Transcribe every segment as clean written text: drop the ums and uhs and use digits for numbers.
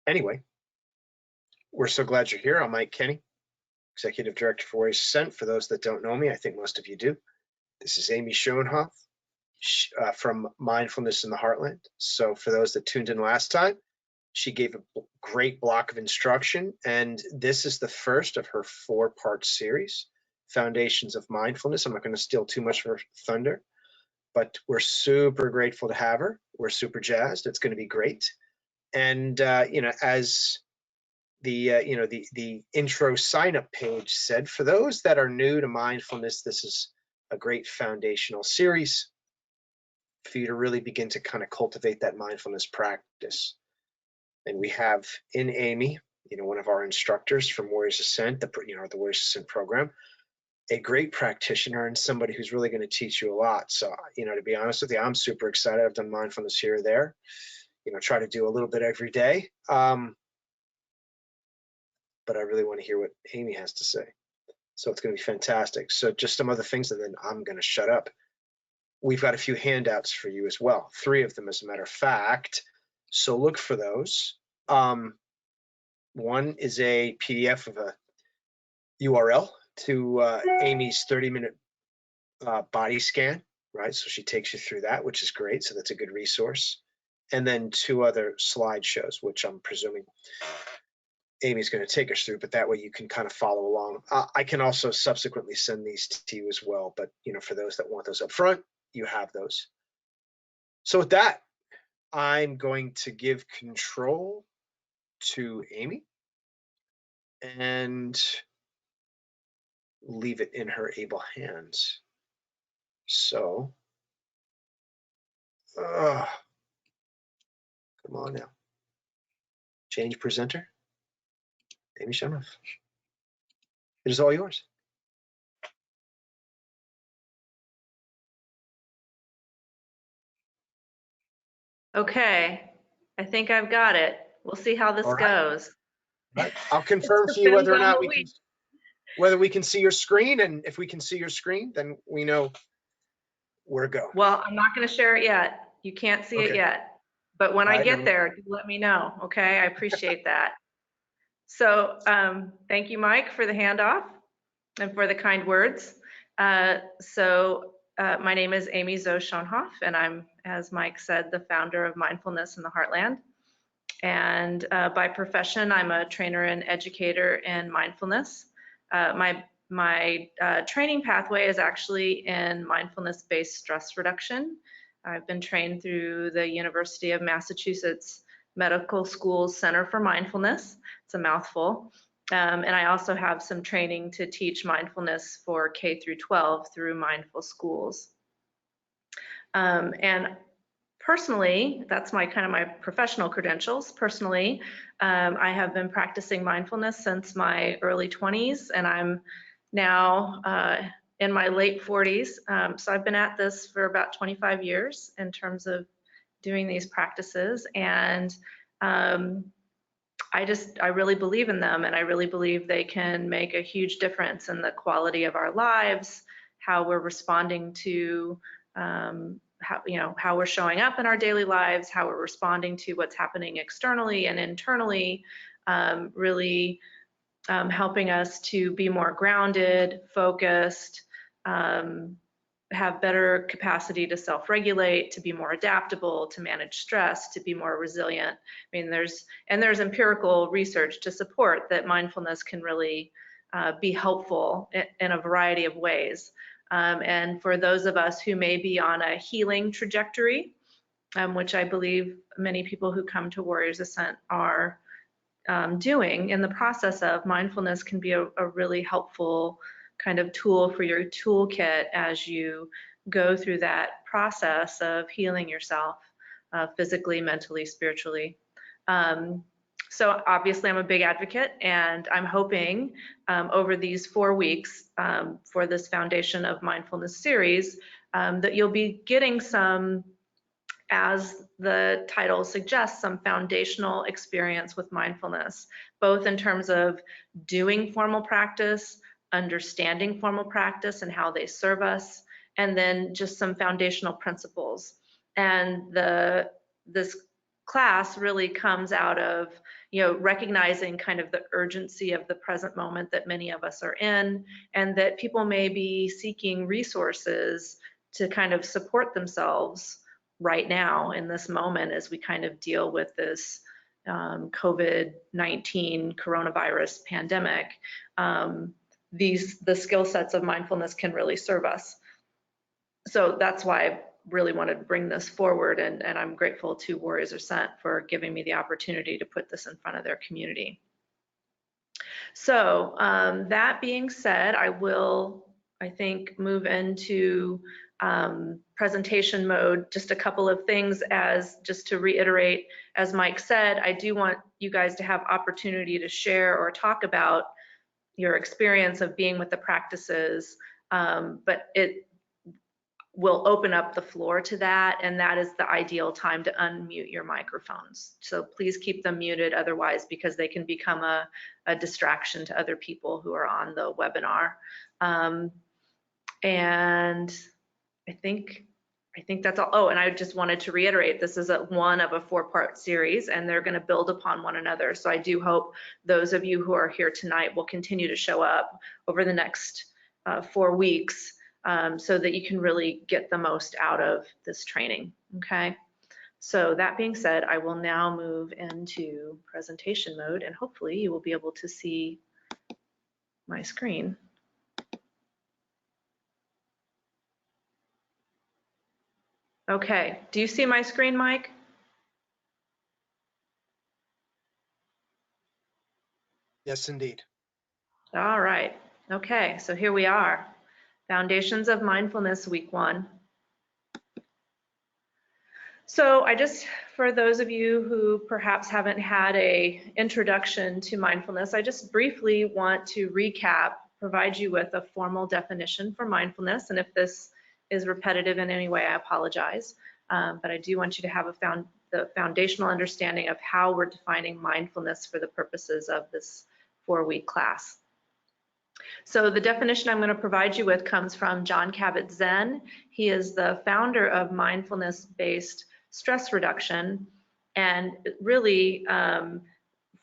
Anyway, we're so glad you're here. I'm Mike Kenny, Executive Director for Warriors Ascent. For those that don't know me, I think most of you do. This is Amy Schonhoff from Mindfulness in the Heartland. So for those that tuned in last time, she gave a great block of instruction, and this is the first of her 4-part series, Foundations of Mindfulness. I'm not going to steal too much of her thunder, but we're super grateful to have her. We're super jazzed. It's going to be great. And as the intro sign-up page said, for those that are new to mindfulness, this is a great foundational series for you to really begin to kind of cultivate that mindfulness practice. And we have in Amy, one of our instructors from Warriors Ascent, the Warriors Ascent program, a great practitioner and somebody who's really going to teach you a lot. So, to be honest with you, I'm super excited. I've done mindfulness here or there, try to do a little bit every day. But I really want to hear what Amy has to say. So it's going to be fantastic. So just some other things, and then I'm going to shut up. We've got a few handouts for you as well, 3 of them as a matter of fact. So look for those. One is a PDF of a URL to Amy's 30-minute body scan, right? So she takes you through that, which is great. So that's a good resource. And then 2 other slideshows, which I'm presuming Amy's going to take us through, but that way you can kind of follow along. I can also subsequently send these to you as well, but for those that want those up front, you have those. So with that, I'm going to give control to Amy and leave it in her able hands. So, come on now. Change presenter. Amy Schonhoff. It is all yours. Okay, I think I've got it. We'll see how this goes. Right. I'll confirm for you whether or not we can see your screen, and if we can see your screen, then we know where to go. Well, I'm not going to share it yet. You can't see it yet, but when I get there, let me know. Okay, I appreciate that. So thank you, Mike, for the handoff and for the kind words. My name is Amy Zoe Schonhoff, and I'm, as Mike said, the founder of Mindfulness in the Heartland. And by profession, I'm a trainer and educator in mindfulness. My training pathway is actually in mindfulness-based stress reduction. I've been trained through the University of Massachusetts Medical School's Center for Mindfulness. It's a mouthful. And I also have some training to teach mindfulness for K through 12 through Mindful Schools. And personally, that's my professional credentials. Personally, I have been practicing mindfulness since my early 20s, and I'm now in my late 40s. So I've been at this for about 25 years in terms of doing these practices, and I really believe in them, and I really believe they can make a huge difference in the quality of our lives, how we're responding to how we're showing up in our daily lives, how we're responding to what's happening externally and internally, really helping us to be more grounded, focused, have better capacity to self-regulate, to be more adaptable, to manage stress, to be more resilient. I mean, there's empirical research to support that mindfulness can really be helpful in a variety of ways. And for those of us who may be on a healing trajectory, which I believe many people who come to Warriors Ascent are doing in the process of, mindfulness can be a really helpful kind of tool for your toolkit as you go through that process of healing yourself physically, mentally, spiritually. So obviously I'm a big advocate, and I'm hoping over these 4 weeks for this Foundation of Mindfulness series that you'll be getting some, as the title suggests, some foundational experience with mindfulness, both in terms of doing formal practice, understanding formal practice and how they serve us, and then just some foundational principles. And this class really comes out of, recognizing kind of the urgency of the present moment that many of us are in, and that people may be seeking resources to kind of support themselves right now in this moment as we kind of deal with this COVID-19 coronavirus pandemic. The skill sets of mindfulness can really serve us. So that's why I really wanted to bring this forward, and I'm grateful to Warriors Are Sent for giving me the opportunity to put this in front of their community. So that being said, I will, I think, move into presentation mode. Just a couple of things, as just to reiterate, as Mike said, I do want you guys to have opportunity to share or talk about your experience of being with the practices, but it will open up the floor to that, and that is the ideal time to unmute your microphones. So please keep them muted otherwise, because they can become a distraction to other people who are on the webinar. And I think that's all. Oh, and I just wanted to reiterate, this is one of a 4-part series, and they're going to build upon one another. So I do hope those of you who are here tonight will continue to show up over the next 4 weeks, so that you can really get the most out of this training, okay? So that being said, I will now move into presentation mode, and hopefully you will be able to see my screen. Okay, do you see my screen, Mike? Yes, indeed. All right, okay, so here we are. Foundations of Mindfulness, week 1. So for those of you who perhaps haven't had an introduction to mindfulness, I just briefly want to recap, provide you with a formal definition for mindfulness. And if this is repetitive in any way, I apologize. But I do want you to have the foundational understanding of how we're defining mindfulness for the purposes of this 4-week class. So the definition I'm going to provide you with comes from Jon Kabat-Zinn. He is the founder of mindfulness-based stress reduction, and really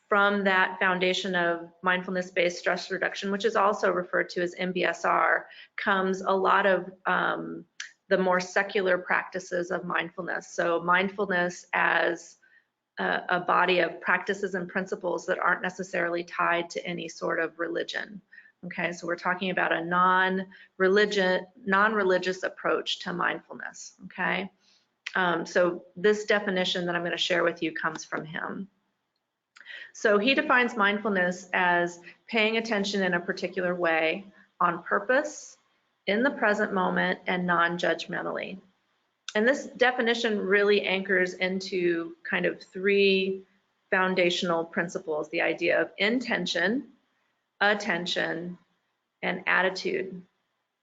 from that foundation of mindfulness-based stress reduction, which is also referred to as MBSR, comes a lot of the more secular practices of mindfulness. So mindfulness as a body of practices and principles that aren't necessarily tied to any sort of religion. Okay, so we're talking about a non-religious approach to mindfulness, okay? So this definition that I'm going to share with you comes from him. So he defines mindfulness as paying attention in a particular way, on purpose, in the present moment, and non-judgmentally. And this definition really anchors into kind of 3 foundational principles: the idea of intention, attention, and attitude.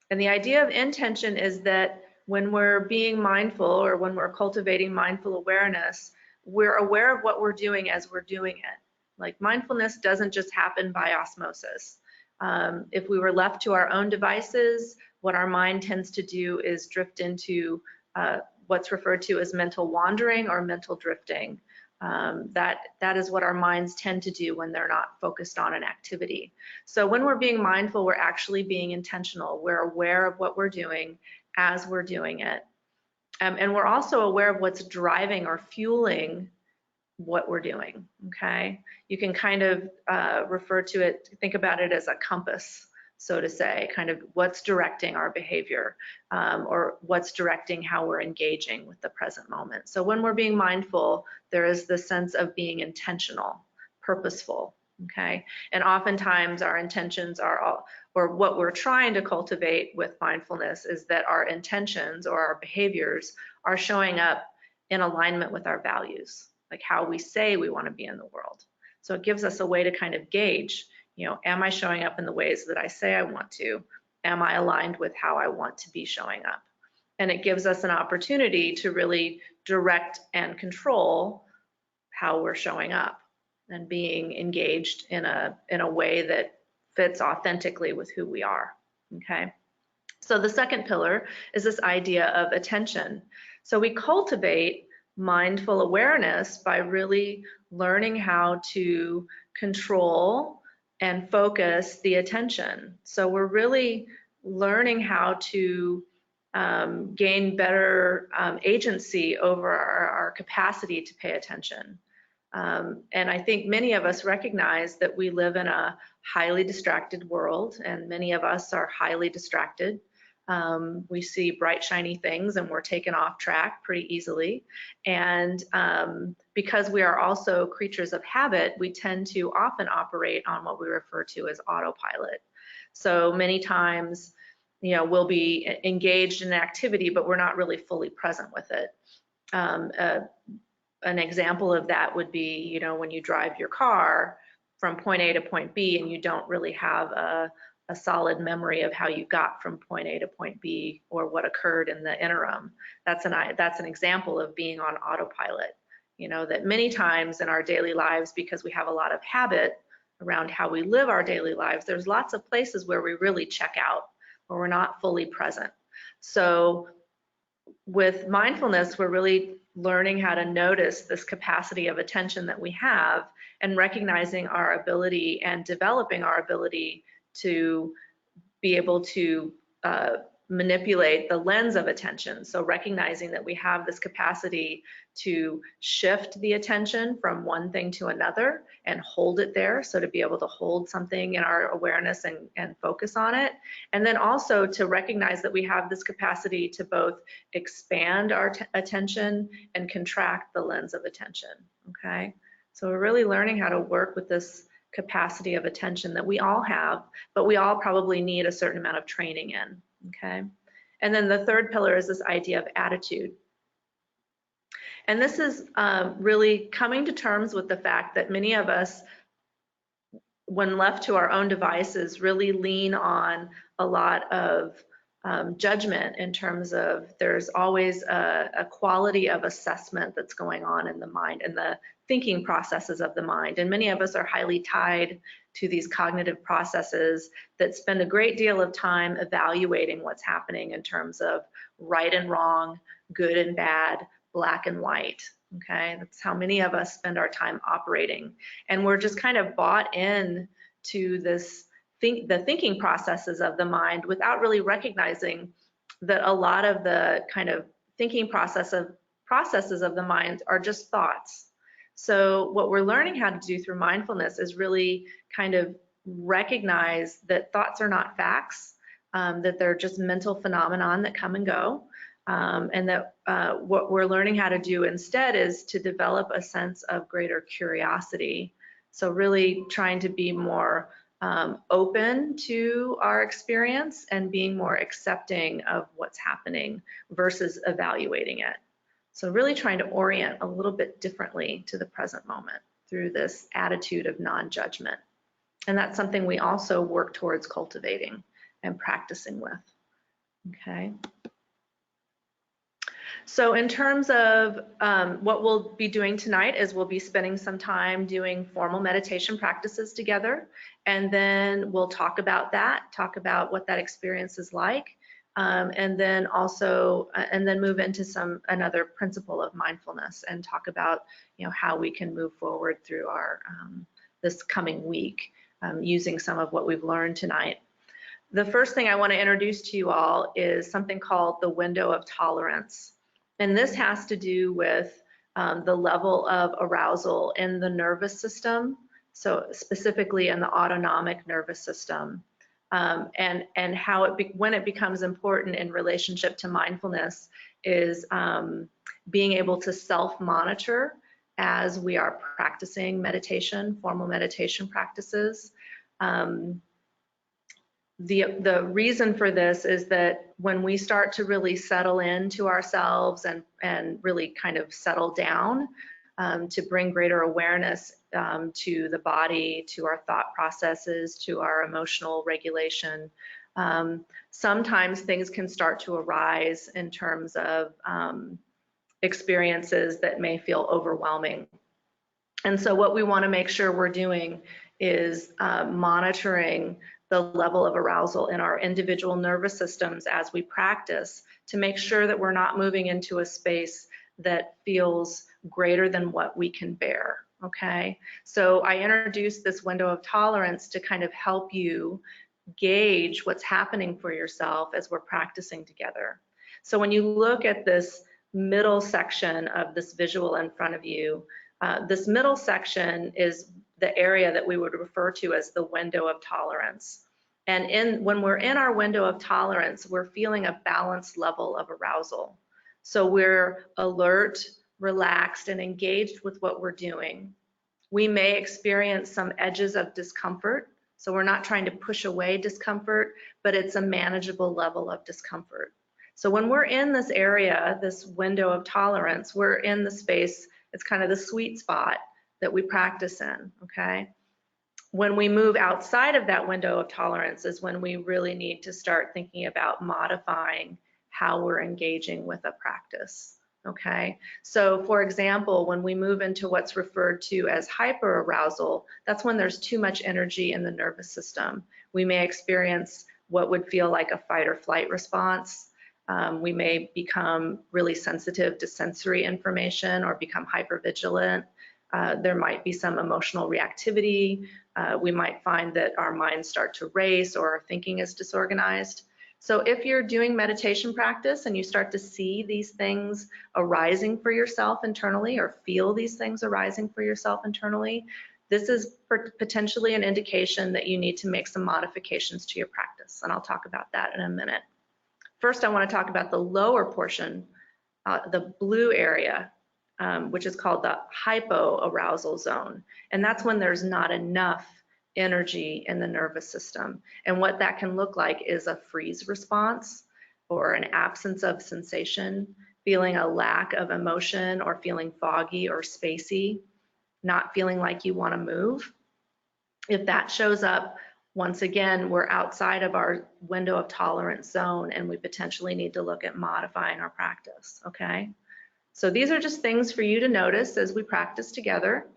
And the idea of intention is that when we're being mindful, or when we're cultivating mindful awareness, we're aware of what we're doing as we're doing it. Like, mindfulness doesn't just happen by osmosis. If we were left to our own devices, what our mind tends to do is drift into what's referred to as mental wandering or mental drifting. That is what our minds tend to do when they're not focused on an activity. So when we're being mindful, we're actually being intentional. We're aware of what we're doing as we're doing it. And we're also aware of what's driving or fueling what we're doing, okay? You can kind of refer to it, think about it as a compass, so to say, kind of what's directing our behavior, or what's directing how we're engaging with the present moment. So when we're being mindful, there is the sense of being intentional, purposeful, okay? And oftentimes our intentions are or what we're trying to cultivate with mindfulness is that our intentions or our behaviors are showing up in alignment with our values, like how we say we want to be in the world. So it gives us a way to kind of gauge, am I showing up in the ways that I say I want to? Am I aligned with how I want to be showing up? And it gives us an opportunity to really direct and control how we're showing up and being engaged in a way that fits authentically with who we are, okay? So the second pillar is this idea of attention. So we cultivate mindful awareness by really learning how to control and focus the attention. So we're really learning how to gain better agency over our capacity to pay attention. And I think many of us recognize that we live in a highly distracted world, and many of us are highly distracted. We see bright, shiny things and we're taken off track pretty easily. And because we are also creatures of habit, we tend to often operate on what we refer to as autopilot. So many times, we'll be engaged in an activity, but we're not really fully present with it. An example of that would be, when you drive your car from point A to point B and you don't really have a solid memory of how you got from point A to point B or what occurred in the interim. That's an example of being on autopilot. That many times in our daily lives, because we have a lot of habit around how we live our daily lives, there's lots of places where we really check out, where we're not fully present. So with mindfulness, we're really learning how to notice this capacity of attention that we have and recognizing our ability and developing our ability to be able to manipulate the lens of attention. So recognizing that we have this capacity to shift the attention from one thing to another and hold it there. So to be able to hold something in our awareness and focus on it. And then also to recognize that we have this capacity to both expand our attention and contract the lens of attention, okay? So we're really learning how to work with this capacity of attention that we all have, but we all probably need a certain amount of training in, okay? And then the third pillar is this idea of attitude. And this is really coming to terms with the fact that many of us, when left to our own devices, really lean on a lot of judgment in terms of there's always a quality of assessment that's going on in the mind and the thinking processes of the mind. And many of us are highly tied to these cognitive processes that spend a great deal of time evaluating what's happening in terms of right and wrong, good and bad, black and white. Okay, that's how many of us spend our time operating. And we're just kind of bought in to this the thinking processes of the mind without really recognizing that a lot of the kind of thinking processes of the mind are just thoughts. So what we're learning how to do through mindfulness is really kind of recognize that thoughts are not facts, that they're just mental phenomenon that come and go, and that what we're learning how to do instead is to develop a sense of greater curiosity. So really trying to be more open to our experience and being more accepting of what's happening versus evaluating it. So really trying to orient a little bit differently to the present moment through this attitude of non-judgment. And that's something we also work towards cultivating and practicing with, okay? So in terms of what we'll be doing tonight is we'll be spending some time doing formal meditation practices together, and then we'll talk about that, talk about what that experience is like, and then also and then move into another principle of mindfulness and talk about how we can move forward through our this coming week using some of what we've learned tonight. The first thing I want to introduce to you all is something called the window of tolerance. And this has to do with the level of arousal in the nervous system, so specifically in the autonomic nervous system, and how when it becomes important in relationship to mindfulness is being able to self-monitor as we are practicing meditation, formal meditation practices. The reason for this is that when we start to really settle into ourselves and really kind of settle down to bring greater awareness to the body, to our thought processes, to our emotional regulation, sometimes things can start to arise in terms of experiences that may feel overwhelming. And so what we want to make sure we're doing is monitoring the level of arousal in our individual nervous systems as we practice to make sure that we're not moving into a space that feels greater than what we can bear, okay? So I introduced this window of tolerance to kind of help you gauge what's happening for yourself as we're practicing together. So when you look at this middle section of this visual in front of you, this middle section is the area that we would refer to as the window of tolerance. And when we're in our window of tolerance, we're feeling a balanced level of arousal. So we're alert, relaxed, and engaged with what we're doing. We may experience some edges of discomfort. So we're not trying to push away discomfort, but it's a manageable level of discomfort. So when we're in this area, this window of tolerance, we're in the space, it's kind of the sweet spot that we practice in, okay? When we move outside of that window of tolerance is when we really need to start thinking about modifying how we're engaging with a practice, okay? So for example, when we move into what's referred to as hyperarousal, that's when there's too much energy in the nervous system. We may experience what would feel like a fight or flight response. We may become really sensitive to sensory information or become hypervigilant. There might be some emotional reactivity. We might find that our minds start to race or our thinking is disorganized. So if you're doing meditation practice and you start to see these things arising for yourself internally or feel these things arising for yourself internally, this is potentially an indication that you need to make some modifications to your practice. And I'll talk about that in a minute. First, I want to talk about the lower portion, the blue area, which is called the hypoarousal zone. And that's when there's not enough energy in the nervous system. And what that can look like is a freeze response or an absence of sensation, feeling a lack of emotion or feeling foggy or spacey, not feeling like you want to move. If that shows up, once again, we're outside of our window of tolerance zone and we potentially need to look at modifying our practice, okay? So these are just things for you to notice as we practice together.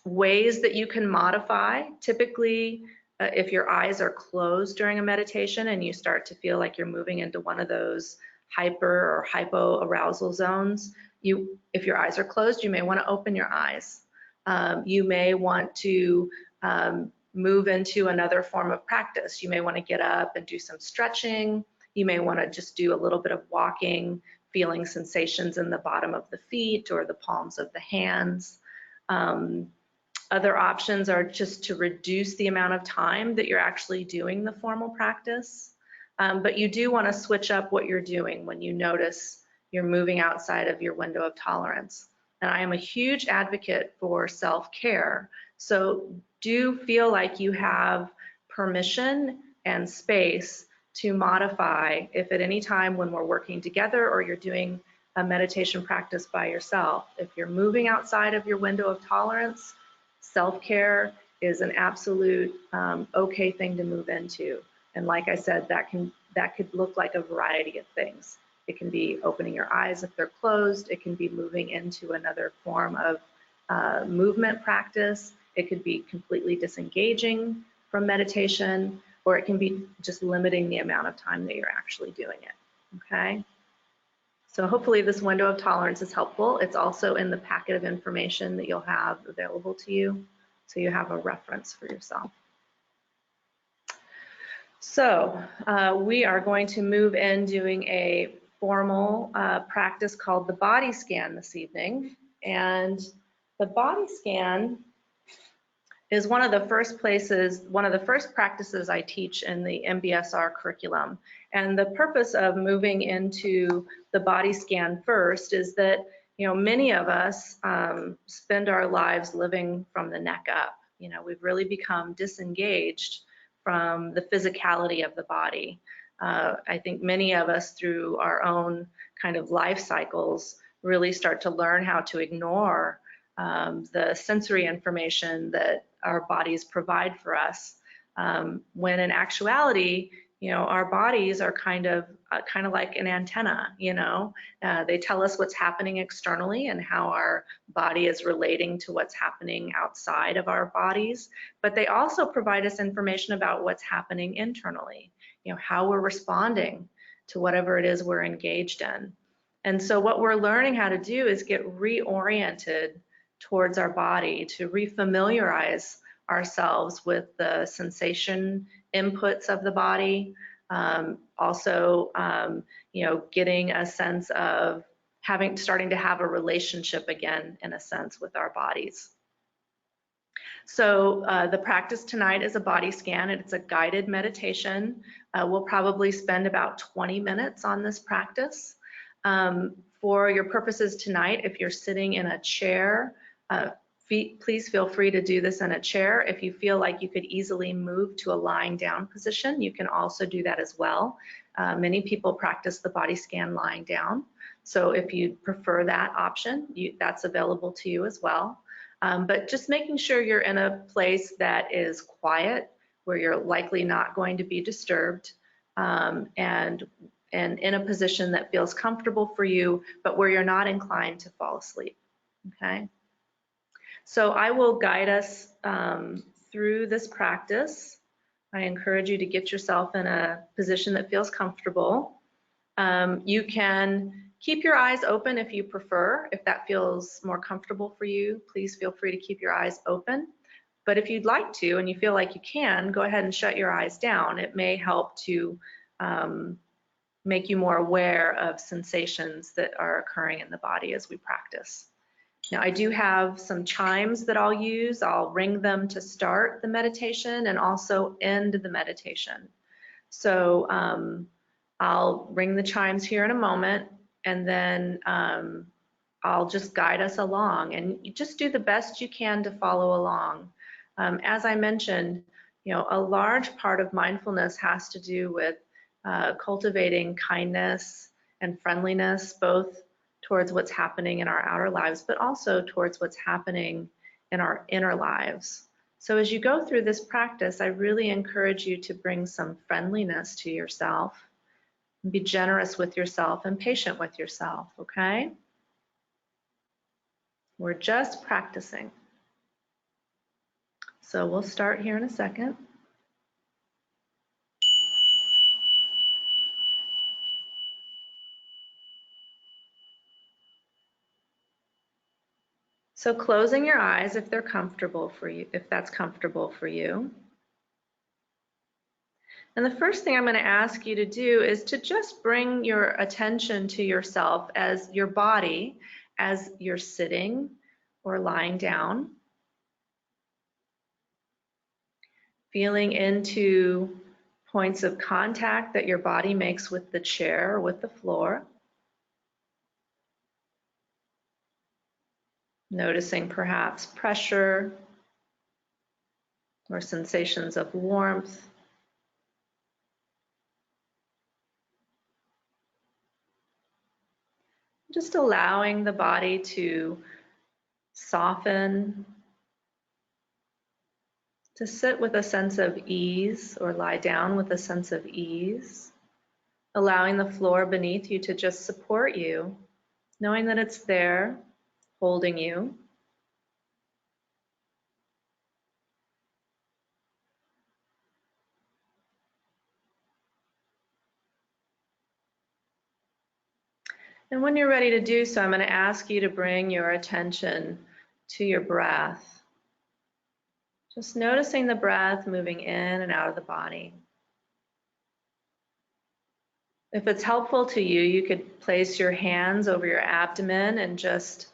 Ways that you can modify, typically if your eyes are closed during a meditation and you start to feel like you're moving into one of those hyper or hypoarousal zones, if your eyes are closed, you may want to open your eyes. You may want to move into another form of practice. You may want to get up and do some stretching. You may want to just do a little bit of walking, feeling sensations in the bottom of the feet or the palms of the hands. Other options are just to reduce the amount of time that you're actually doing the formal practice. But you do want to switch up what you're doing when you notice you're moving outside of your window of tolerance. And I am a huge advocate for self-care. So do feel like you have permission and space to modify if at any time when we're working together or you're doing a meditation practice by yourself, if you're moving outside of your window of tolerance, self-care is an absolute okay thing to move into. And like I said, that could look like a variety of things. It can be opening your eyes if they're closed. It can be moving into another form of movement practice. It could be completely disengaging from meditation, or it can be just limiting the amount of time that you're actually doing it, okay? So hopefully this window of tolerance is helpful. It's also in the packet of information that you'll have available to you, so you have a reference for yourself. So we are going to move in doing a formal practice called the body scan this evening. And the body scan is one of the first practices I teach in the MBSR curriculum. And the purpose of moving into the body scan first is that, you know, many of us spend our lives living from the neck up. You know, we've really become disengaged from the physicality of the body. I think many of us through our own kind of life cycles really start to learn how to ignore the sensory information that our bodies provide for us, when in actuality, you know, our bodies are kind of like an antenna. You know, they tell us what's happening externally and how our body is relating to what's happening outside of our bodies, but they also provide us information about what's happening internally. You know, how we're responding to whatever it is we're engaged in. And so what we're learning how to do is get reoriented towards our body, to refamiliarize ourselves with the sensation inputs of the body. Also, getting a sense of starting to have a relationship again, in a sense, with our bodies. So the practice tonight is a body scan. It's a guided meditation. We'll probably spend about 20 minutes on this practice. For your purposes tonight, if you're sitting in a chair, please feel free to do this in a chair. If you feel like you could easily move to a lying down position, you can also do that as well. Many people practice the body scan lying down. So if you prefer that option, that's available to you as well. But just making sure you're in a place that is quiet, where you're likely not going to be disturbed, and in a position that feels comfortable for you, but where you're not inclined to fall asleep, okay? So I will guide us through this practice. I encourage you to get yourself in a position that feels comfortable. You can keep your eyes open if you prefer. If that feels more comfortable for you, please feel free to keep your eyes open. But if you'd like to, and you feel like you can, go ahead and shut your eyes down. It may help to make you more aware of sensations that are occurring in the body as we practice. Now, I do have some chimes that I'll use. I'll ring them to start the meditation and also end the meditation. So I'll ring the chimes here in a moment, and then I'll just guide us along, and you just do the best you can to follow along. As I mentioned, a large part of mindfulness has to do with cultivating kindness and friendliness, both towards what's happening in our outer lives, but also towards what's happening in our inner lives. So as you go through this practice, I really encourage you to bring some friendliness to yourself. Be generous with yourself and patient with yourself, okay? We're just practicing. So we'll start here in a second. So closing your eyes if they're comfortable for you, if that's comfortable for you. And the first thing I'm going to ask you to do is to just bring your attention to yourself as your body, as you're sitting or lying down. Feeling into points of contact that your body makes with the chair or with the floor. Noticing perhaps pressure or sensations of warmth. Just allowing the body to soften, to sit with a sense of ease or lie down with a sense of ease. Allowing the floor beneath you to just support you, knowing that it's there, holding you. And when you're ready to do so, I'm going to ask you to bring your attention to your breath. Just noticing the breath moving in and out of the body. If it's helpful to you, you could place your hands over your abdomen and just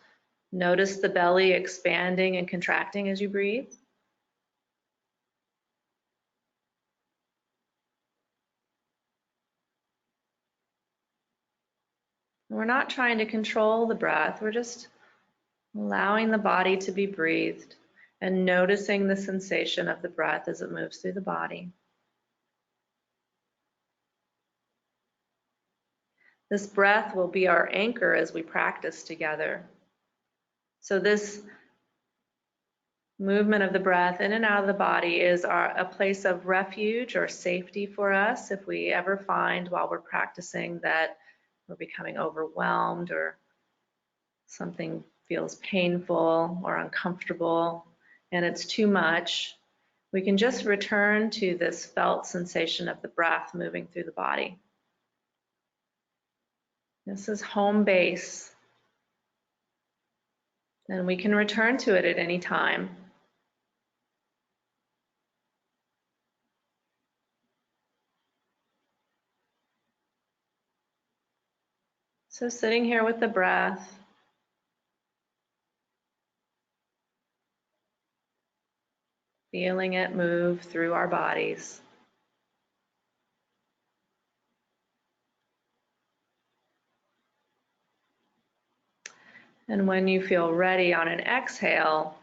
notice the belly expanding and contracting as you breathe. We're not trying to control the breath, we're just allowing the body to be breathed and noticing the sensation of the breath as it moves through the body. This breath will be our anchor as we practice together. So this movement of the breath in and out of the body is a place of refuge or safety for us if we ever find while we're practicing that we're becoming overwhelmed or something feels painful or uncomfortable and it's too much. We can just return to this felt sensation of the breath moving through the body. This is home base, and we can return to it at any time. So sitting here with the breath, feeling it move through our bodies. And when you feel ready on an exhale,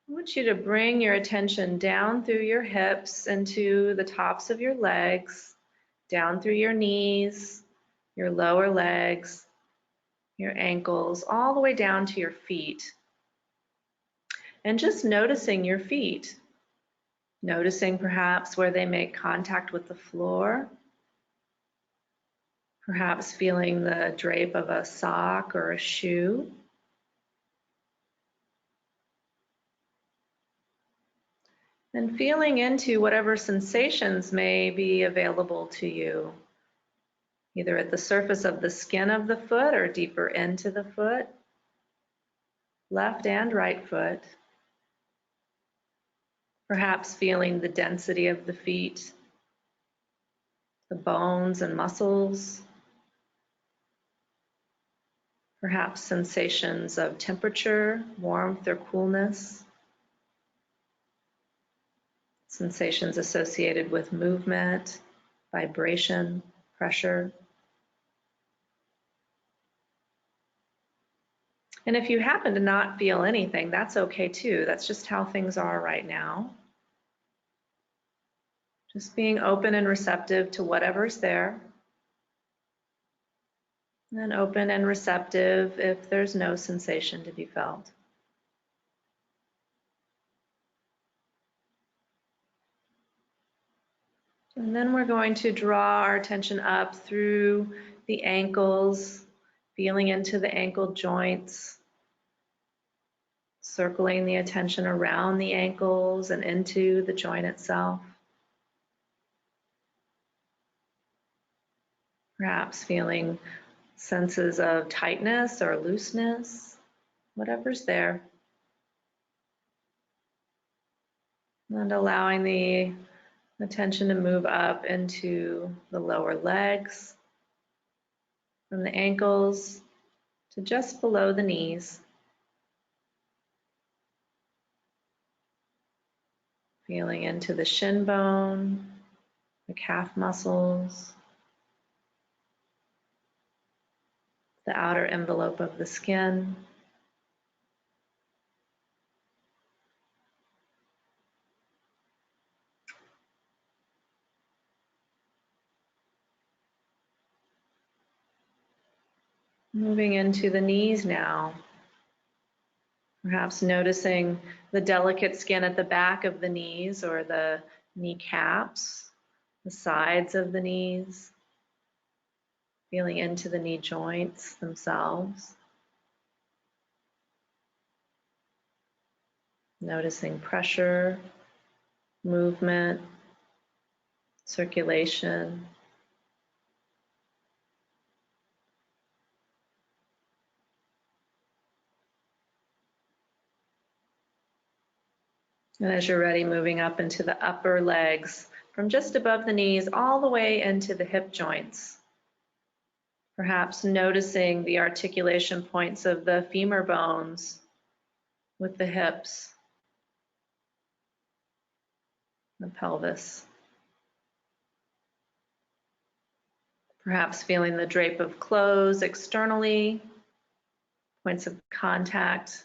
I want you to bring your attention down through your hips into the tops of your legs, down through your knees, your lower legs, your ankles, all the way down to your feet. And just noticing your feet, noticing perhaps where they make contact with the floor, perhaps feeling the drape of a sock or a shoe. And feeling into whatever sensations may be available to you, either at the surface of the skin of the foot or deeper into the foot, left and right foot. Perhaps feeling the density of the feet, the bones and muscles, perhaps sensations of temperature, warmth or coolness, sensations associated with movement, vibration, pressure. And if you happen to not feel anything, that's okay too. That's just how things are right now. Just being open and receptive to whatever's there. And open and receptive if there's no sensation to be felt. And then we're going to draw our attention up through the ankles, feeling into the ankle joints, circling the attention around the ankles and into the joint itself. Perhaps feeling senses of tightness or looseness, whatever's there. And allowing the attention to move up into the lower legs, from the ankles to just below the knees. Feeling into the shin bone, the calf muscles, the outer envelope of the skin. Moving into the knees now. Perhaps noticing the delicate skin at the back of the knees or the kneecaps, the sides of the knees. Feeling into the knee joints themselves. Noticing pressure, movement, circulation. And as you're ready, moving up into the upper legs, from just above the knees all the way into the hip joints. Perhaps noticing the articulation points of the femur bones with the hips, the pelvis. Perhaps feeling the drape of clothes externally, points of contact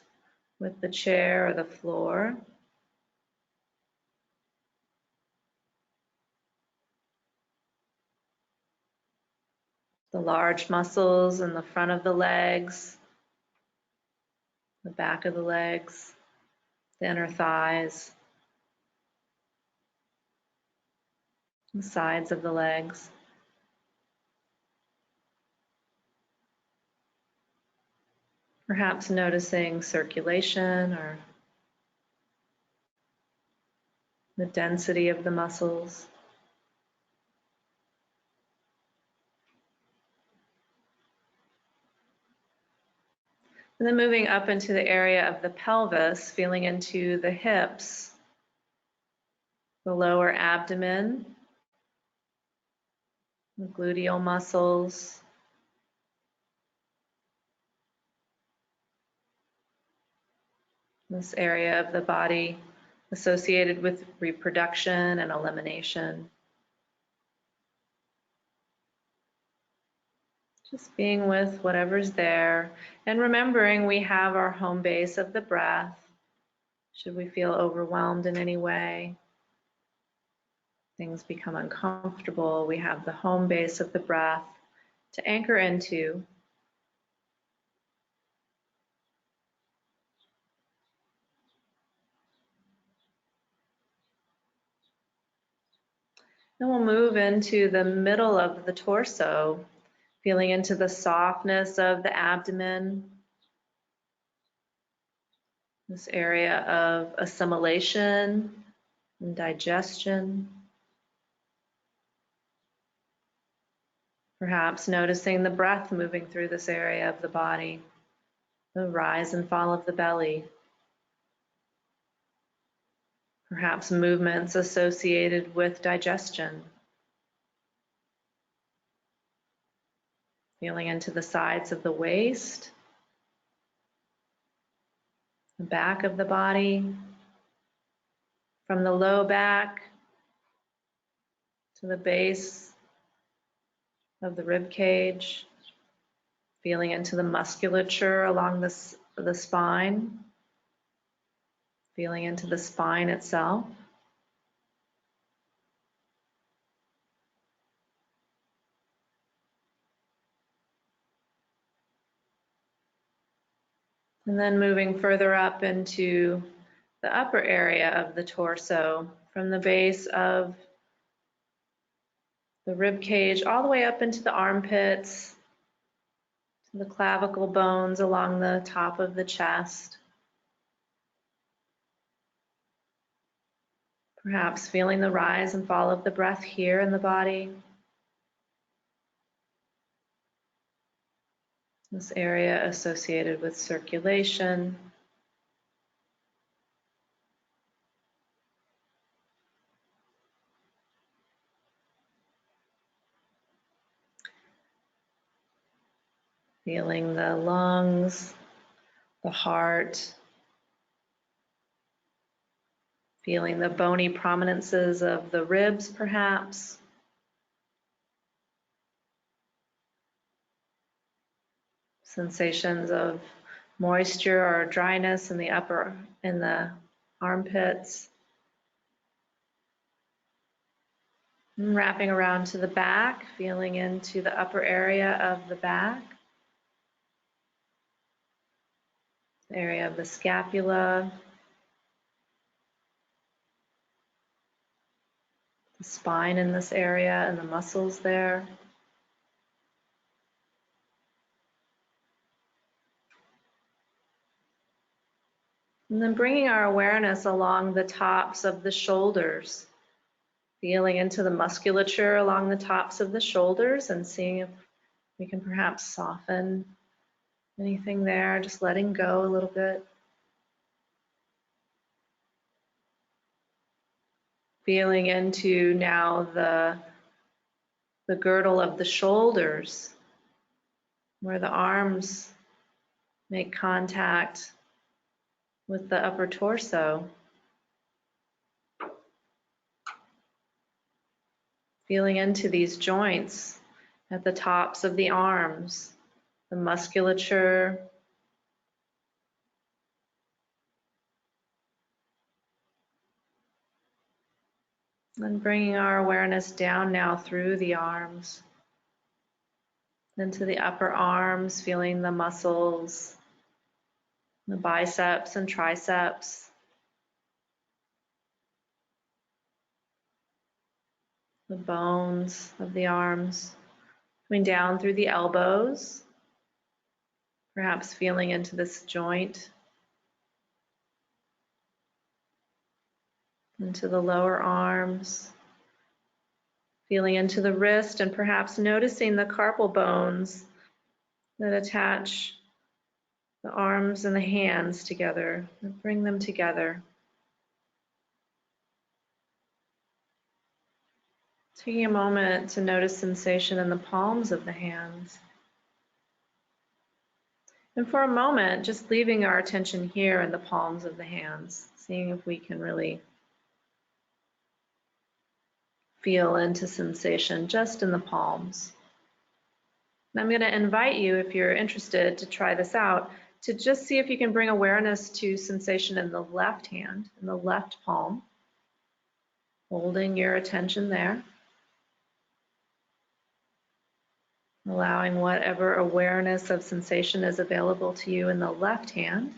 with the chair or the floor. The large muscles in the front of the legs, the back of the legs, the inner thighs, the sides of the legs. Perhaps noticing circulation or the density of the muscles. And then moving up into the area of the pelvis, feeling into the hips, the lower abdomen, the gluteal muscles, this area of the body associated with reproduction and elimination. Just being with whatever's there and remembering we have our home base of the breath. Should we feel overwhelmed in any way, things become uncomfortable, we have the home base of the breath to anchor into. Then we'll move into the middle of the torso, feeling into the softness of the abdomen, this area of assimilation and digestion. Perhaps noticing the breath moving through this area of the body, the rise and fall of the belly. Perhaps movements associated with digestion. Feeling into the sides of the waist, the back of the body, from the low back to the base of the rib cage. Feeling into the musculature along the spine. Feeling into the spine itself. And then moving further up into the upper area of the torso, from the base of the rib cage all the way up into the armpits, to the clavicle bones along the top of the chest. Perhaps feeling the rise and fall of the breath here in the body. This area associated with circulation. Feeling the lungs, the heart. Feeling the bony prominences of the ribs, perhaps. Sensations of moisture or dryness in the armpits. And wrapping around to the back, feeling into the upper area of the back. The area of the scapula. The spine in this area and the muscles there. And then bringing our awareness along the tops of the shoulders, feeling into the musculature along the tops of the shoulders and seeing if we can perhaps soften anything there, just letting go a little bit. Feeling into now the girdle of the shoulders, where the arms make contact with the upper torso. Feeling into these joints at the tops of the arms, the musculature, and bringing our awareness down now through the arms, into the upper arms, feeling the muscles, the biceps and triceps, the bones of the arms, coming down through the elbows, perhaps feeling into this joint, into the lower arms, feeling into the wrist and perhaps noticing the carpal bones that attach the arms and the hands together, and bring them together. Taking a moment to notice sensation in the palms of the hands. And for a moment, just leaving our attention here in the palms of the hands, seeing if we can really feel into sensation just in the palms. And I'm going to invite you, if you're interested to try this out, to just see if you can bring awareness to sensation in the left hand, in the left palm, holding your attention there, allowing whatever awareness of sensation is available to you in the left hand,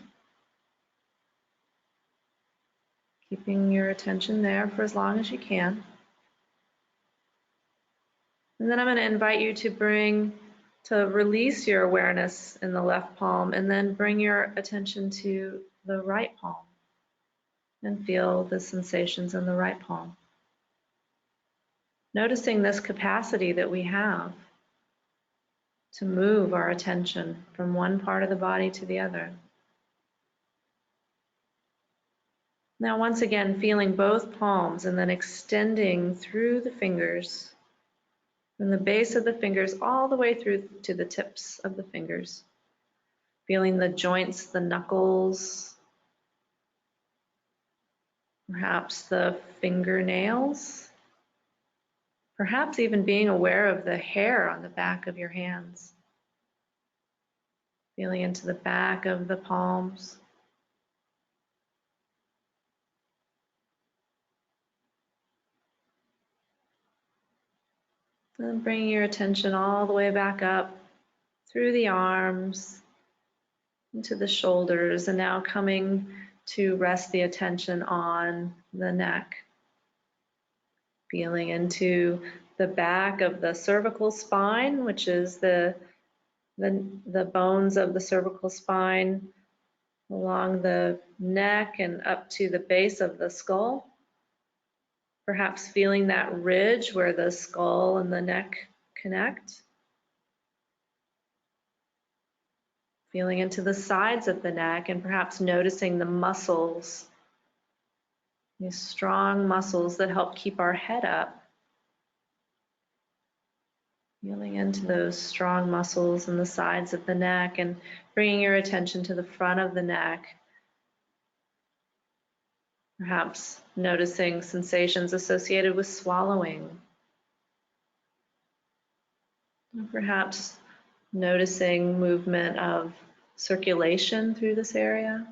keeping your attention there for as long as you can. And then I'm going to invite you to release your awareness in the left palm and then bring your attention to the right palm and feel the sensations in the right palm. Noticing this capacity that we have to move our attention from one part of the body to the other. Now, once again, feeling both palms and then extending through the fingers, from the base of the fingers all the way through to the tips of the fingers. Feeling the joints, the knuckles, perhaps the fingernails, perhaps even being aware of the hair on the back of your hands. Feeling into the back of the palms. And bringing your attention all the way back up through the arms, into the shoulders, and now coming to rest the attention on the neck. Feeling into the back of the cervical spine, which is the bones of the cervical spine, along the neck and up to the base of the skull. Perhaps feeling that ridge where the skull and the neck connect. Feeling into the sides of the neck and perhaps noticing the muscles, these strong muscles that help keep our head up. Feeling into those strong muscles in the sides of the neck and bringing your attention to the front of the neck. Perhaps noticing sensations associated with swallowing. Or perhaps noticing movement of circulation through this area.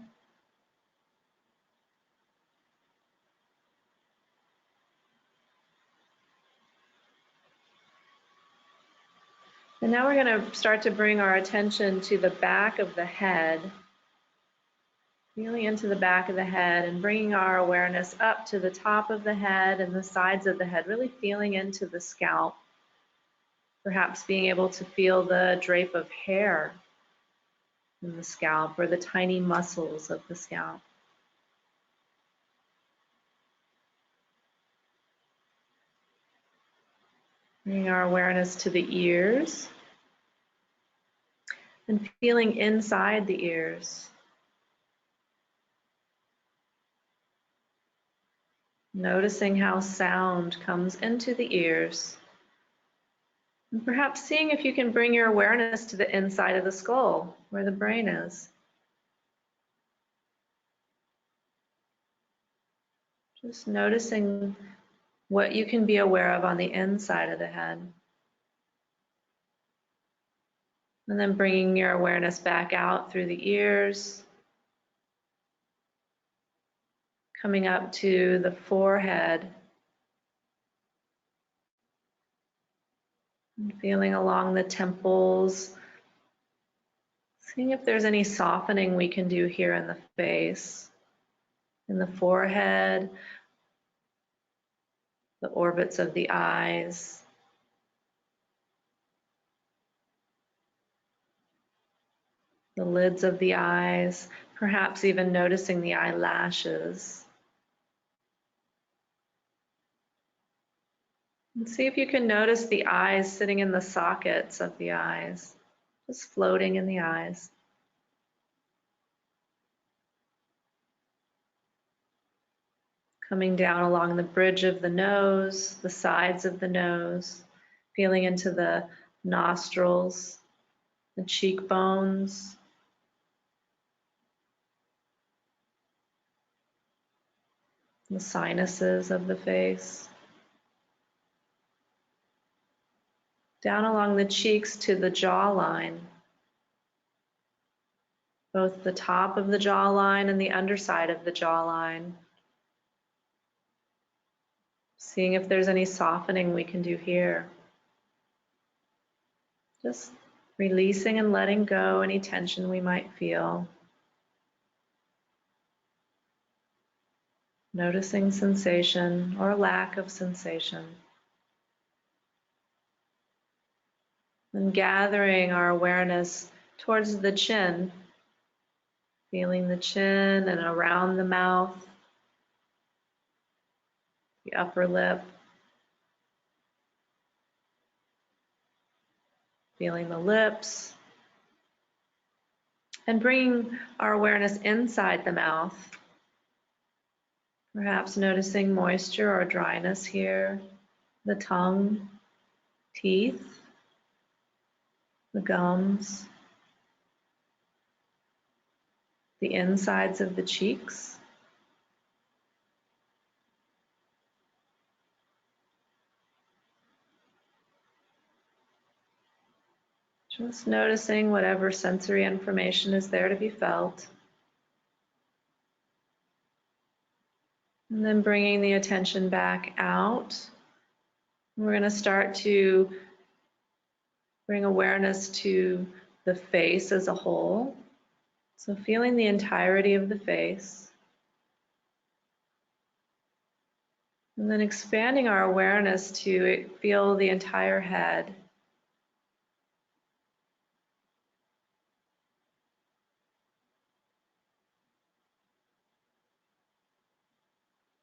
And now we're going to start to bring our attention to the back of the head, feeling into the back of the head and bringing our awareness up to the top of the head and the sides of the head, really feeling into the scalp, perhaps being able to feel the drape of hair in the scalp or the tiny muscles of the scalp. Bringing our awareness to the ears and feeling inside the ears. Noticing how sound comes into the ears. And perhaps seeing if you can bring your awareness to the inside of the skull, where the brain is. Just noticing what you can be aware of on the inside of the head. And then bringing your awareness back out through the ears, coming up to the forehead, and feeling along the temples, seeing if there's any softening we can do here in the face, in the forehead, the orbits of the eyes, the lids of the eyes, perhaps even noticing the eyelashes. And see if you can notice the eyes sitting in the sockets of the eyes, just floating in the eyes. Coming down along the bridge of the nose, the sides of the nose, feeling into the nostrils, the cheekbones, the sinuses of the face. Down along the cheeks to the jawline, both the top of the jawline and the underside of the jawline. Seeing if there's any softening we can do here. Just releasing and letting go any tension we might feel. Noticing sensation or lack of sensation. And gathering our awareness towards the chin, feeling the chin and around the mouth, the upper lip, feeling the lips, and bringing our awareness inside the mouth, perhaps noticing moisture or dryness here, the tongue, teeth, the gums, the insides of the cheeks. Just noticing whatever sensory information is there to be felt. And then bringing the attention back out. We're going to start to bring awareness to the face as a whole. So feeling the entirety of the face. And then expanding our awareness to feel the entire head.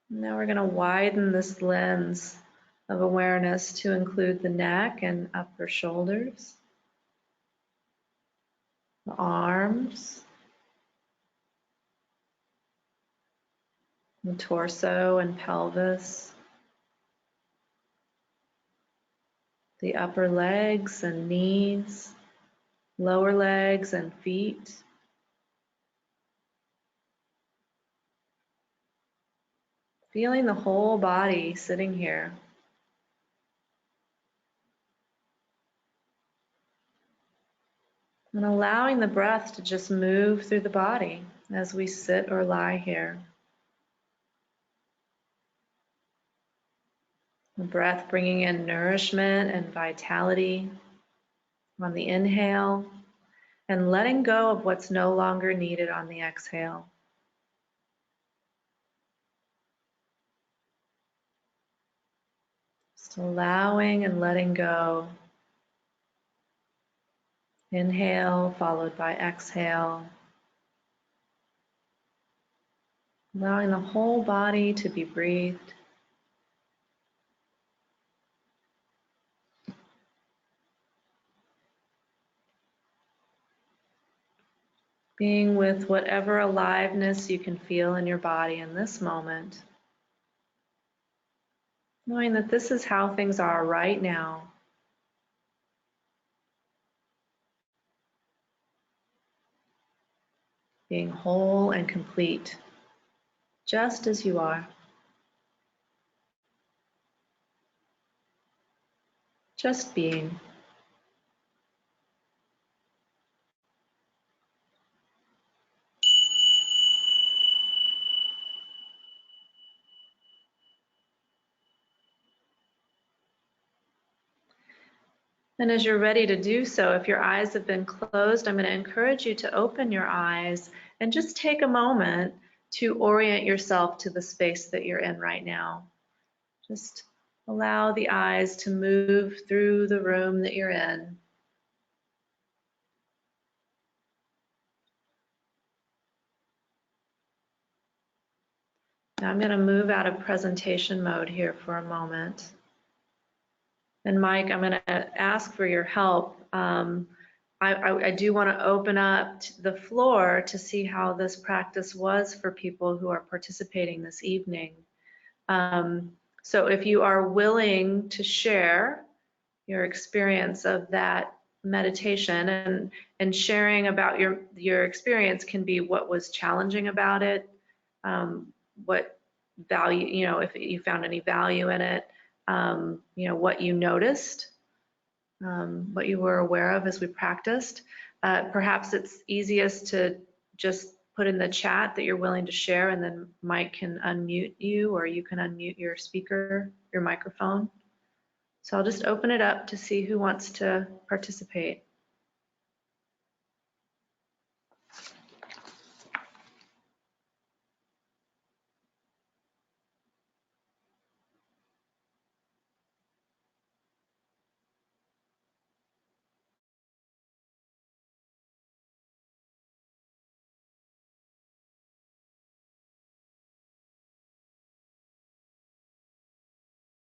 Now we're going to widen this lens of awareness to include the neck and upper shoulders, the arms, the torso and pelvis, the upper legs and knees, lower legs and feet. Feeling the whole body sitting here. And allowing the breath to just move through the body as we sit or lie here. The breath bringing in nourishment and vitality on the inhale, and letting go of what's no longer needed on the exhale. Just allowing and letting go. Inhale followed by exhale. Allowing the whole body to be breathed. Being with whatever aliveness you can feel in your body in this moment. Knowing that this is how things are right now. Being whole and complete, just as you are. Just being. And as you're ready to do so, if your eyes have been closed, I'm going to encourage you to open your eyes and just take a moment to orient yourself to the space that you're in right now. Just allow the eyes to move through the room that you're in. Now I'm going to move out of presentation mode here for a moment. And Mike, I'm going to ask for your help. I do want to open up the floor to see how this practice was for people who are participating this evening. So if you are willing to share your experience of that meditation, and sharing about your experience can be what was challenging about it, what value, if you found any value in it, what you noticed, what you were aware of as we practiced. Perhaps it's easiest to just put in the chat that you're willing to share, and then Mike can unmute you, or you can unmute your speaker, your microphone. So I'll just open it up to see who wants to participate.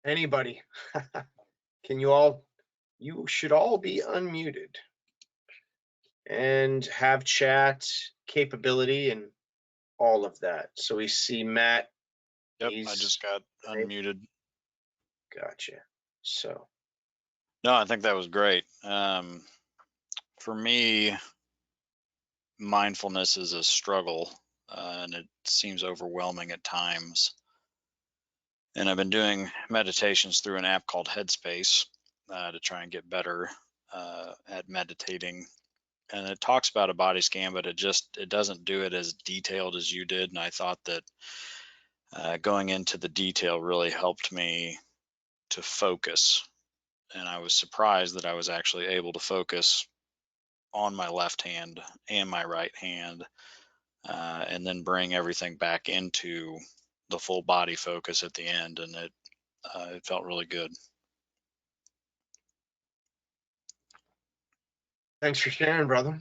Anybody? You should all be unmuted and have chat capability and all of that. So we see Matt. Yep, I just got unmuted. Gotcha. So. No, I think that was great. For me, mindfulness is a struggle, and it seems overwhelming at times. And I've been doing meditations through an app called Headspace to try and get better at meditating. And it talks about a body scan, but it doesn't do it as detailed as you did. And I thought that going into the detail really helped me to focus. And I was surprised that I was actually able to focus on my left hand and my right hand, and then bring everything back into the full body focus at the end. And it felt really good. Thanks for sharing, brother.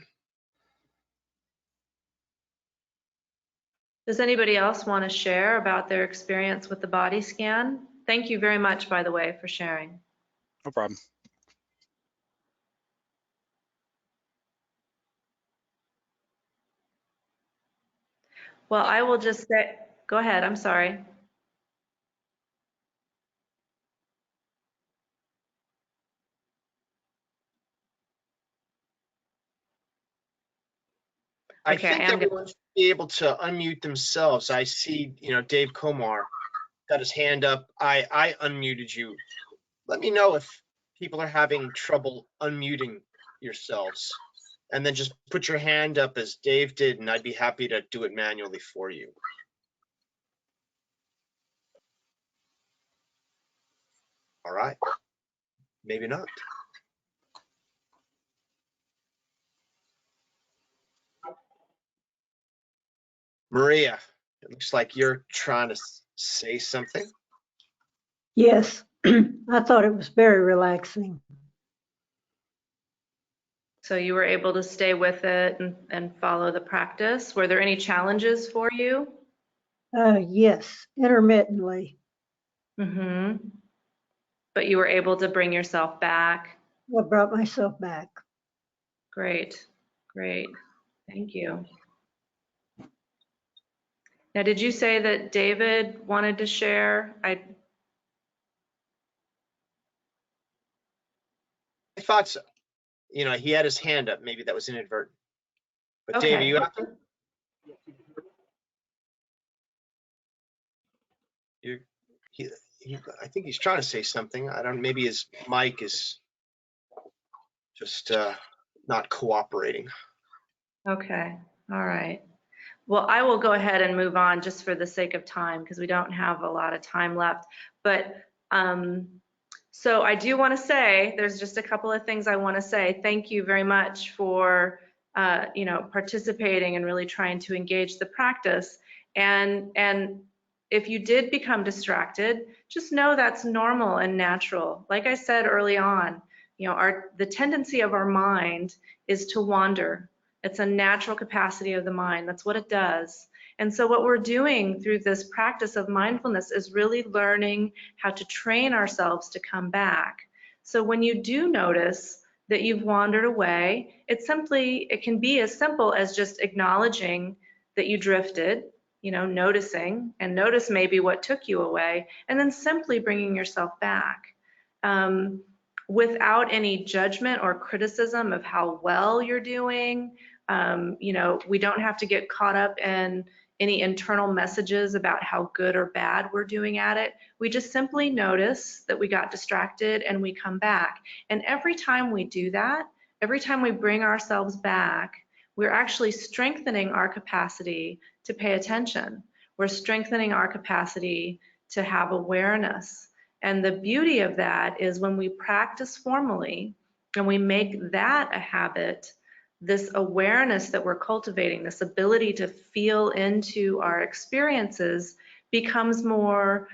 Does anybody else want to share about their experience with the body scan? Thank you very much, by the way, for sharing. No problem. Well, I will just say, go ahead, I'm sorry. I think everyone should be able to unmute themselves. I see, Dave Komar got his hand up. I unmuted you. Let me know if people are having trouble unmuting yourselves. And then just put your hand up as Dave did, and I'd be happy to do it manually for you. All right. Maybe not. Maria, it looks like you're trying to say something. Yes, I thought it was very relaxing. So you were able to stay with it and follow the practice. Were there any challenges for you? Yes, intermittently. Mm-hmm. But you were able to bring yourself back. I brought myself back. Great, great. Thank you. Now, did you say that David wanted to share? I thought so. He had his hand up. Maybe that was inadvertent. But Okay. Dave, are you out there? I think he's trying to say something. Maybe his mic is just not cooperating. Okay, all right. Well, I will go ahead and move on just for the sake of time, because we don't have a lot of time left. But so I do want to say, there's just a couple of things I want to say. Thank you very much for participating and really trying to engage the practice. And if you did become distracted, just know that's normal and natural. Like I said early on, the tendency of our mind is to wander. It's a natural capacity of the mind. That's what it does. And so what we're doing through this practice of mindfulness is really learning how to train ourselves to come back. So when you do notice that you've wandered away, it can be as simple as just acknowledging that you drifted, noticing, and notice maybe what took you away, and then simply bringing yourself back without any judgment or criticism of how well you're doing. We don't have to get caught up in any internal messages about how good or bad we're doing at it. We just simply notice that we got distracted and we come back. And every time we do that, every time we bring ourselves back, we're actually strengthening our capacity to pay attention. We're strengthening our capacity to have awareness. And the beauty of that is when we practice formally and we make that a habit, this awareness that we're cultivating, this ability to feel into our experiences becomes more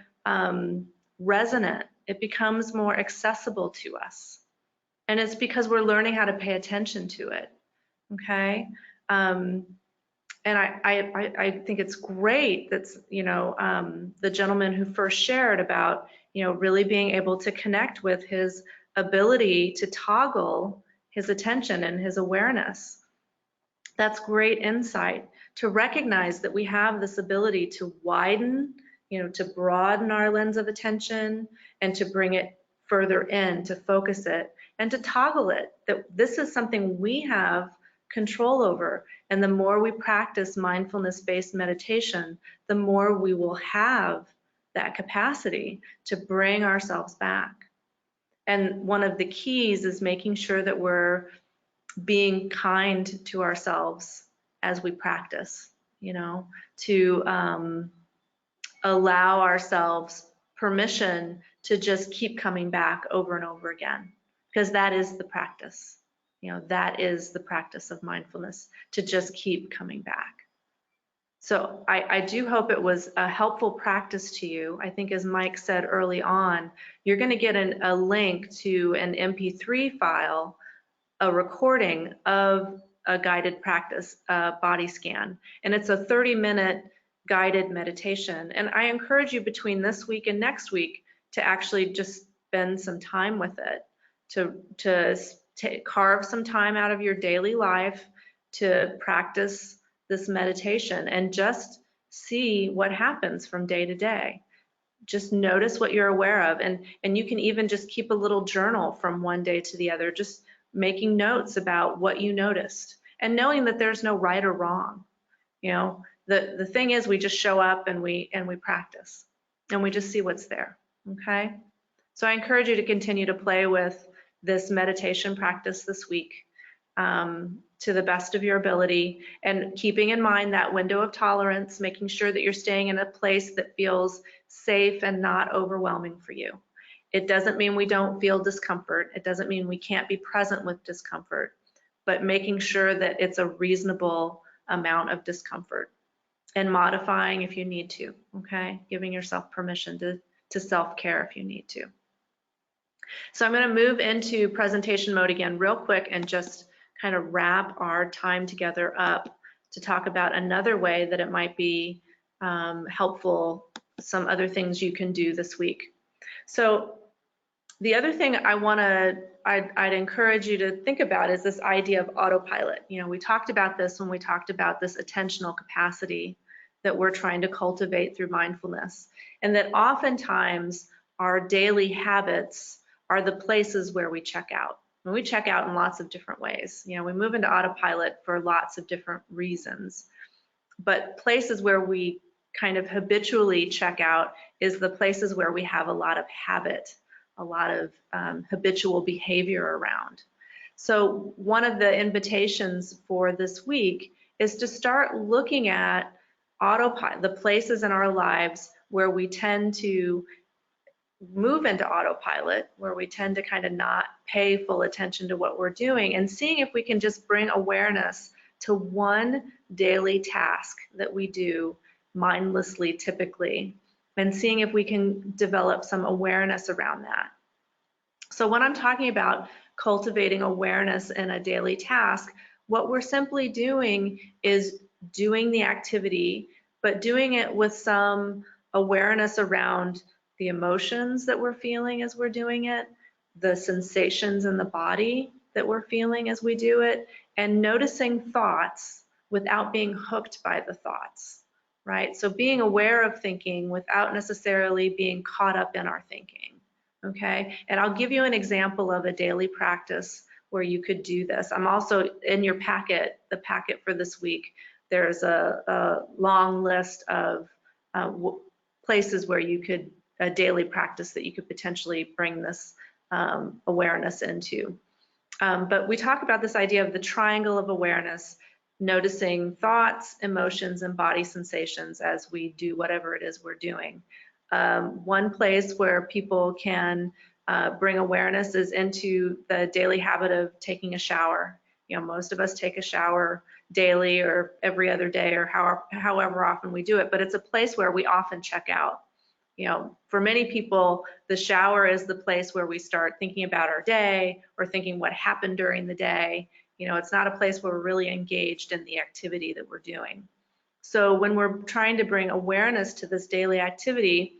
resonant. It becomes more accessible to us. And it's because we're learning how to pay attention to it, okay? And I think it's great that's, the gentleman who first shared about, really being able to connect with his ability to toggle his attention and his awareness. That's great insight, to recognize that we have this ability to widen, to broaden our lens of attention and to bring it further in, to focus it and to toggle it, that this is something we have control over. And the more we practice mindfulness-based meditation, the more we will have that capacity to bring ourselves back. And one of the keys is making sure that we're being kind to ourselves as we practice, to allow ourselves permission to just keep coming back over and over again, because that is the practice. That is the practice of mindfulness, to just keep coming back. So I do hope it was a helpful practice to you. I think, as Mike said early on, you're going to get a link to an MP3 file, a recording of a guided practice, body scan. And it's a 30-minute guided meditation. And I encourage you between this week and next week to actually just spend some time with it, to carve some time out of your daily life to practice this meditation and just see what happens from day to day. Just notice what you're aware of. And you can even just keep a little journal from one day to the other, just making notes about what you noticed and knowing that there's no right or wrong. The thing is, we just show up and we practice and we just see what's there. Okay. So I encourage you to continue to play with this meditation practice this week to the best of your ability, and keeping in mind that window of tolerance, making sure that you're staying in a place that feels safe and not overwhelming for you. It doesn't mean we don't feel discomfort. It doesn't mean we can't be present with discomfort, but making sure that it's a reasonable amount of discomfort and modifying if you need to, okay? Giving yourself permission to self-care if you need to. So I'm going to move into presentation mode again real quick and just kind of wrap our time together up to talk about another way that it might be helpful, some other things you can do this week. So the other thing I'd encourage you to think about is this idea of autopilot. We talked about this when we talked about this attentional capacity that we're trying to cultivate through mindfulness, and that oftentimes our daily habits are the places where we check out. And we check out in lots of different ways. We move into autopilot for lots of different reasons. But places where we kind of habitually check out is the places where we have a lot of habit, a lot of habitual behavior around. So one of the invitations for this week is to start looking at autopilot, the places in our lives where we tend to move into autopilot, where we tend to kind of not pay full attention to what we're doing, and seeing if we can just bring awareness to one daily task that we do mindlessly typically, and seeing if we can develop some awareness around that. So when I'm talking about cultivating awareness in a daily task, what we're simply doing is doing the activity, but doing it with some awareness around the emotions that we're feeling as we're doing it, the sensations in the body that we're feeling as we do it, and noticing thoughts without being hooked by the thoughts, right? So being aware of thinking without necessarily being caught up in our thinking, okay? And I'll give you an example of a daily practice where you could do this. I'm also in your packet, the packet for this week, there's a long list of places where you could, a daily practice that you could potentially bring this awareness into. But we talk about this idea of the triangle of awareness, noticing thoughts, emotions, and body sensations as we do whatever it is we're doing. One place where people can bring awareness is into the daily habit of taking a shower. You know, most of us take a shower daily or every other day or however often we do it, but it's a place where we often check out. You know, for many people, the shower is the place where we start thinking about our day or thinking what happened during the day. You know, it's not a place where we're really engaged in the activity that we're doing. So when we're trying to bring awareness to this daily activity,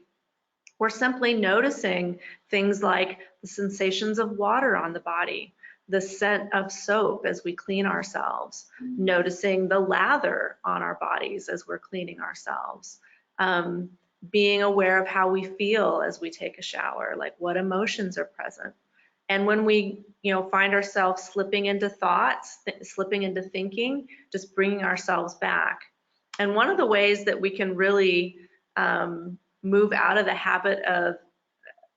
we're simply noticing things like the sensations of water on the body, the scent of soap as we clean ourselves, noticing the lather on our bodies as we're cleaning ourselves, being aware of how we feel as we take a shower, like what emotions are present. And when we, you know, find ourselves slipping into thoughts, slipping into thinking, just bringing ourselves back. And one of the ways that we can really move out of the habit of,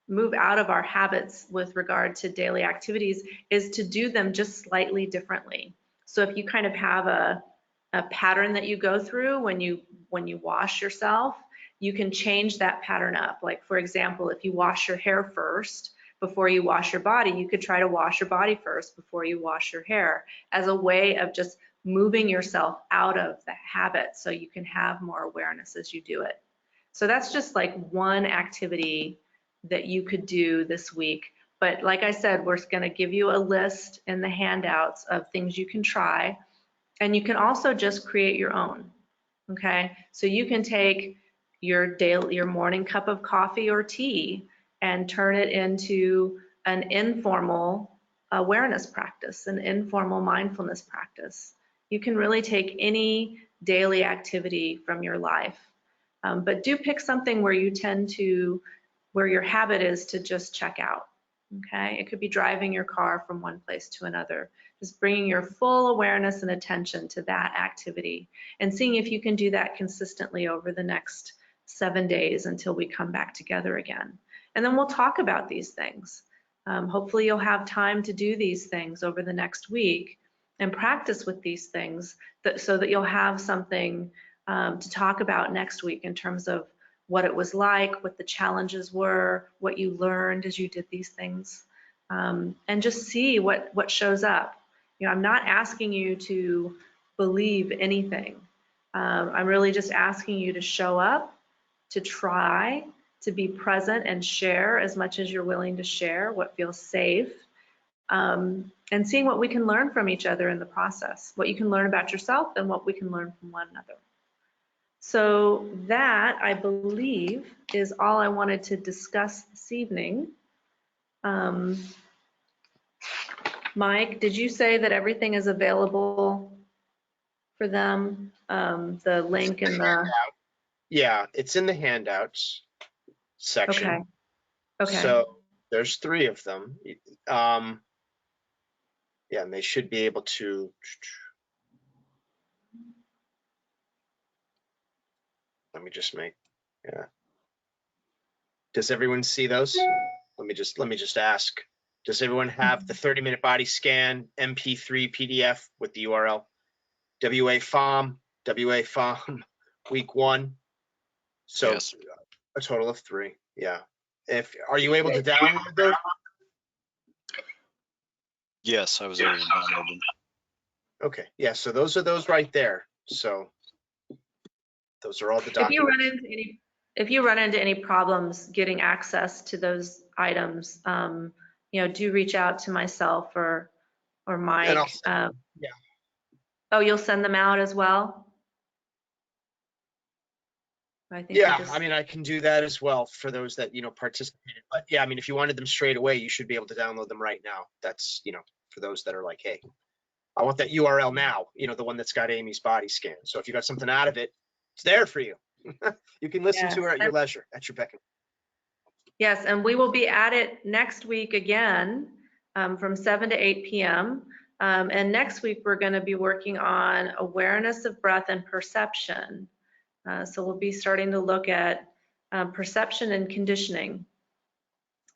move out of our habits with regard to daily activities is to do them just slightly differently. So if you kind of have a pattern that you go through when you wash yourself, you can change that pattern up. Like, for example, if you wash your hair first before you wash your body, you could try to wash your body first before you wash your hair as a way of just moving yourself out of the habit so you can have more awareness as you do it. So that's just like one activity that you could do this week. But like I said, we're going to give you a list in the handouts of things you can try. And you can also just create your own, okay? So you can take your morning cup of coffee or tea and turn it into an informal awareness practice, an informal mindfulness practice. You can really take any daily activity from your life, but do pick something where you tend to, where your habit is to just check out, okay? It could be driving your car from one place to another, just bringing your full awareness and attention to that activity and seeing if you can do that consistently over the next 7 days until we come back together again. And then we'll talk about these things. Hopefully you'll have time to do these things over the next week and practice with these things so that you'll have something to talk about next week in terms of what it was like, what the challenges were, what you learned as you did these things, and just see what shows up. You know, I'm not asking you to believe anything. I'm really just asking you to show up, to try, to be present and share as much as you're willing to share, what feels safe, and seeing what we can learn from each other in the process, what you can learn about yourself and what we can learn from one another. So that, I believe, is all I wanted to discuss this evening. Mike, did you say that everything is available for them? The link and the... Yeah, it's in the handouts section. Okay. Okay. So there's 3 of them. Yeah, and they should be able to. Let me just make. Yeah. Does everyone see those? Let me just ask. Does everyone have the 30-minute body scan MP3 PDF with the URL? WA FOM week 1. So Yes. a total of 3. Yeah. Are you able to download those? Yes, I was able to download them. Okay. Yeah. So those are those right there. So those are all the documents. If you run into any problems getting access to those items, you know, do reach out to myself or Mike. Yeah. Oh, you'll send them out as well? I think Yeah, I mean, I can do that as well for those that, participated. But yeah, I mean, if you wanted them straight away, you should be able to download them right now. That's, for those that are like, hey, I want that URL now, the one that's got Amy's body scan. So if you got something out of it, It's there for you. You can listen Yes. to her at your leisure, at your beck and Yes, and we will be at it next week again from 7 to 8 p.m. And next week, we're going to be working on awareness of breath and perception. So we'll be starting to look at perception and conditioning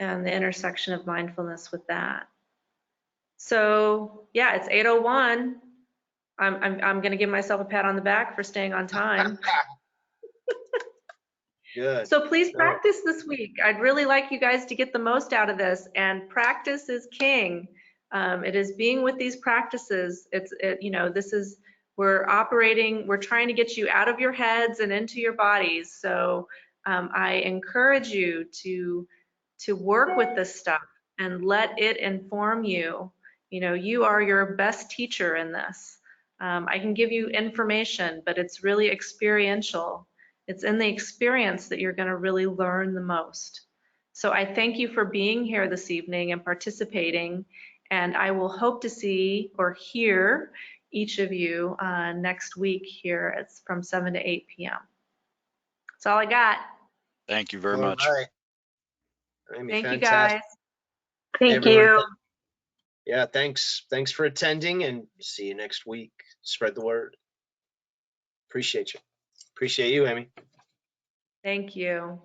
and the intersection of mindfulness with that. So yeah, it's 8:01. I'm going to give myself a pat on the back for staying on time. Good. So please No. practice this week. I'd really like you guys to get the most out of this, and practice is king. It is being with these practices. We're trying to get you out of your heads and into your bodies. So I encourage you to work with this stuff and let it inform you. You know, you are your best teacher in this. I can give you information, but it's really experiential. It's in the experience that you're going to really learn the most. So I thank you for being here this evening and participating, and I will hope to see or hear each of you next week here. It's from 7 to 8 p.m. That's all I got. Thank you very All much. right. Amy, Thank you, fantastic. guys. Hey, Thank everyone. you. Yeah, thanks. Thanks for attending, and see you next week. Spread the word. Appreciate you. Appreciate you, Amy. Thank you.